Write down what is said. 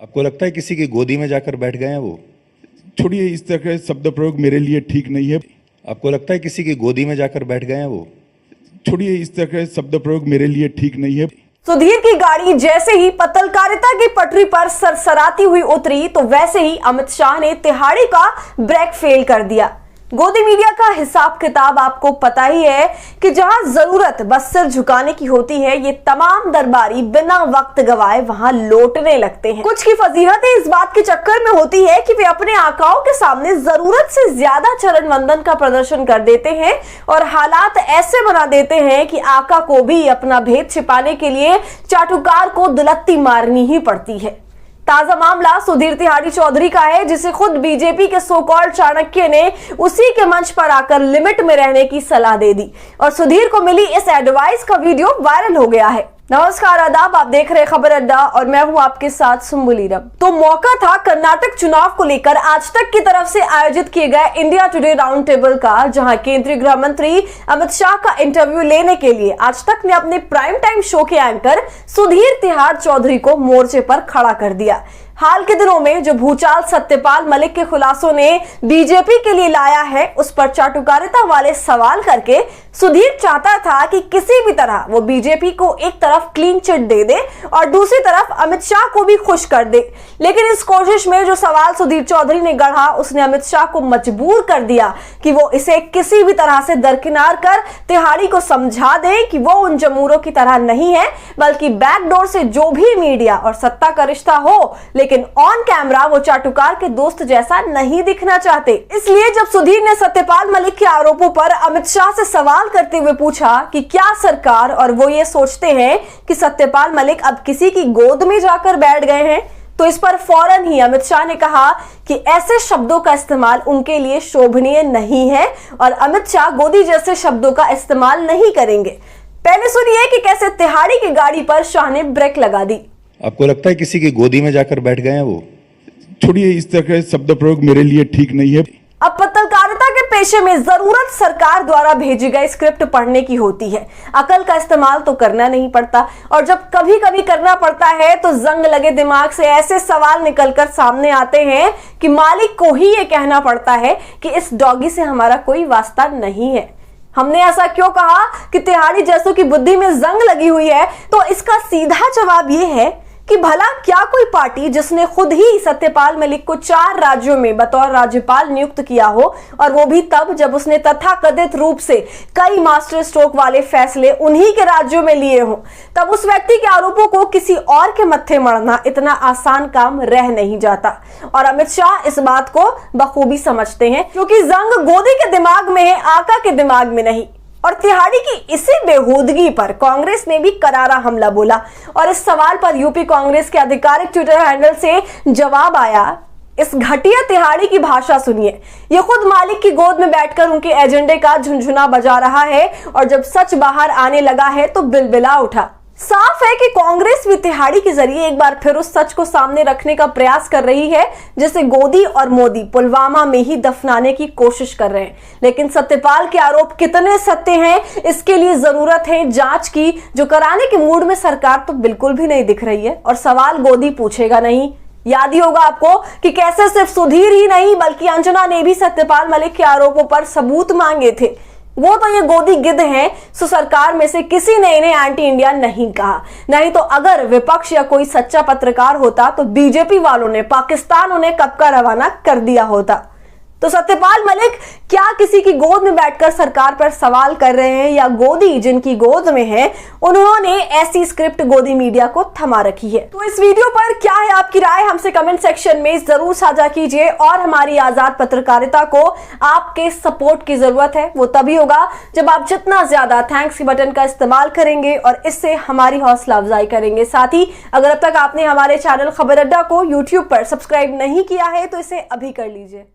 आपको लगता है किसी की गोदी में जाकर बैठ गए हैं वो? छोड़िए, इस तरह का शब्द प्रयोग मेरे लिए ठीक नहीं है। आपको लगता है किसी की गोदी में जाकर बैठ गए हैं वो? छोड़िए, इस तरह का शब्द प्रयोग मेरे लिए ठीक नहीं है। सुधीर की गाड़ी जैसे ही पत्रकारिता की पटरी पर सरसराती हुई उतरी तो वैसे ही अमित शाह ने तिहाड़ी का ब्रेक फेल कर दिया। गोदी मीडिया का हिसाब किताब आपको पता ही है कि जहां जरूरत बस सिर झुकाने की होती है, ये तमाम दरबारी बिना वक्त गवाए वहां लौटने लगते हैं। कुछ की फजीहतें इस बात के चक्कर में होती है कि वे अपने आकाओं के सामने जरूरत से ज्यादा चरण वंदन का प्रदर्शन कर देते हैं और हालात ऐसे बना देते हैं कि आका को भी अपना भेद छिपाने के लिए चाटुकार को दुलत्ती मारनी ही पड़ती है। ताजा मामला सुधीर तिहाड़ी चौधरी का है, जिसे खुद बीजेपी के सो कॉल्ड चाणक्य ने उसी के मंच पर आकर लिमिट में रहने की सलाह दे दी और सुधीर को मिली इस एडवाइस का वीडियो वायरल हो गया है। नमस्कार, आदाब, आप देख रहे खबर अड्डा और मैं हूं आपके साथ सुम्बुलीरम। तो मौका था कर्नाटक चुनाव को लेकर आज तक की तरफ से आयोजित किए गए इंडिया टुडे राउंड टेबल का, जहां केंद्रीय गृह मंत्री अमित शाह का इंटरव्यू लेने के लिए आज तक ने अपने प्राइम टाइम शो के एंकर सुधीर तिहाड़ चौधरी को मोर्चे पर खड़ा कर दिया। हाल के दिनों में जो भूचाल सत्यपाल मलिक के खुलासों ने बीजेपी के लिए लाया है, उस पर चाटुकारिता वाले सवाल करके सुधीर चाहता था कि किसी भी तरह वो बीजेपी को एक तरफ क्लीन चिट दे दे और दूसरी तरफ अमित शाह को भी खुश कर दे। लेकिन इस कोशिश में जो सवाल सुधीर चौधरी ने गढ़ा, उसने अमित शाह को मजबूर कर दिया कि वो इसे किसी भी तरह से दरकिनार कर तिहाड़ी को समझा दे कि वो उन जमूरों की तरह नहीं है, बल्कि बैकडोर से जो भी मीडिया और सत्ता का रिश्ता हो, लेकिन ऑन कैमरा वो चाटुकार के दोस्त जैसा नहीं दिखना चाहते। इसलिए जब सुधीर ने सत्यपाल मलिक के आरोपों पर अमित शाह से सवाल करते हुए पूछा कि क्या सरकार और वो ये सोचते हैं कि सत्यपाल मलिक अब किसी की गोद में जाकर बैठ गए हैं, तो इस पर फौरन ही अमित शाह ने कहा कि ऐसे शब्दों का इस्तेमाल उनके लिए शोभनीय नहीं है और अमित शाह गोदी जैसे शब्दों का इस्तेमाल नहीं करेंगे। पहले सुनिए कि कैसे तिहाड़ी की गाड़ी पर शाह ने ब्रेक लगा दी। आपको लगता है किसी की गोदी में जाकर बैठ गए हैं वो? छोड़िए, इस तरह का शब्द प्रयोग मेरे लिए ठीक नहीं है। अब पत्रकारिता के पेशे में जरूरत सरकार द्वारा भेजी गई स्क्रिप्ट पढ़ने की होती है। अकल का इस्तेमाल तो करना नहीं पड़ता और जब कभी कभी करना पड़ता है तो जंग लगे दिमाग से ऐसे सवाल निकलकर सामने आते हैं कि मालिक को ही ये कहना पड़ता है कि इस डॉगी से हमारा कोई वास्ता नहीं है। हमने ऐसा क्यों कहा कि तिहाड़ी जैसों की बुद्धि में जंग लगी हुई है? तो इसका सीधा जवाब ये है कि भला क्या कोई पार्टी जिसने खुद ही सत्यपाल मलिक को 4 राज्यों में बतौर राज्यपाल नियुक्त किया हो, और वो भी तब जब उसने तथाकथित रूप से कई मास्टर स्ट्रोक वाले फैसले उन्हीं के राज्यों में लिए हों, तब उस व्यक्ति के आरोपों को किसी और के मत्थे मढ़ना इतना आसान काम रह नहीं जाता। और अमित शाह इस बात को बखूबी समझते हैं, क्योंकि जंग गोदी के दिमाग में है, आका के दिमाग में नहीं। और तिहाड़ी की इसी बेहूदगी पर कांग्रेस ने भी करारा हमला बोला और इस सवाल पर यूपी कांग्रेस के आधिकारिक ट्विटर हैंडल से जवाब आया। इस घटिया तिहाड़ी की भाषा सुनिए। ये खुद मालिक की गोद में बैठकर उनके एजेंडे का झुनझुना बजा रहा है और जब सच बाहर आने लगा है तो बिलबिला उठा। साफ है कि कांग्रेस भी तिहाड़ी के जरिए एक बार फिर उस सच को सामने रखने का प्रयास कर रही है जिसे गोदी और मोदी पुलवामा में ही दफनाने की कोशिश कर रहे हैं। लेकिन सत्यपाल के आरोप कितने सत्य हैं, इसके लिए जरूरत है जांच की, जो कराने के मूड में सरकार तो बिल्कुल भी नहीं दिख रही है। और सवाल गोदी पूछेगा नहीं। याद ही होगा आपको कि कैसे सिर्फ सुधीर ही नहीं बल्कि अंजना ने भी सत्यपाल मलिक के आरोपों पर सबूत मांगे थे। वो तो ये गोदी गिद्ध हैं, सो सरकार में से किसी ने इन्हें एंटी इंडिया नहीं कहा। नहीं तो अगर विपक्ष या कोई सच्चा पत्रकार होता तो बीजेपी वालों ने पाकिस्तान उन्हें कब का रवाना कर दिया होता। तो सत्यपाल मलिक क्या किसी की गोद में बैठकर सरकार पर सवाल कर रहे हैं, या गोदी जिनकी गोद में है उन्होंने ऐसी स्क्रिप्ट गोदी मीडिया को थमा रखी है? तो इस वीडियो पर क्या है आपकी राय, हमसे कमेंट सेक्शन में जरूर साझा कीजिए। और हमारी आजाद पत्रकारिता को आपके सपोर्ट की जरूरत है। वो तभी होगा जब आप जितना ज्यादा थैंक्स के बटन का इस्तेमाल करेंगे और इससे हमारी हौसला अफजाई करेंगे। साथ ही अगर अब तक आपने हमारे चैनल खबर अड्डा को यूट्यूब पर सब्सक्राइब नहीं किया है तो इसे अभी कर लीजिए।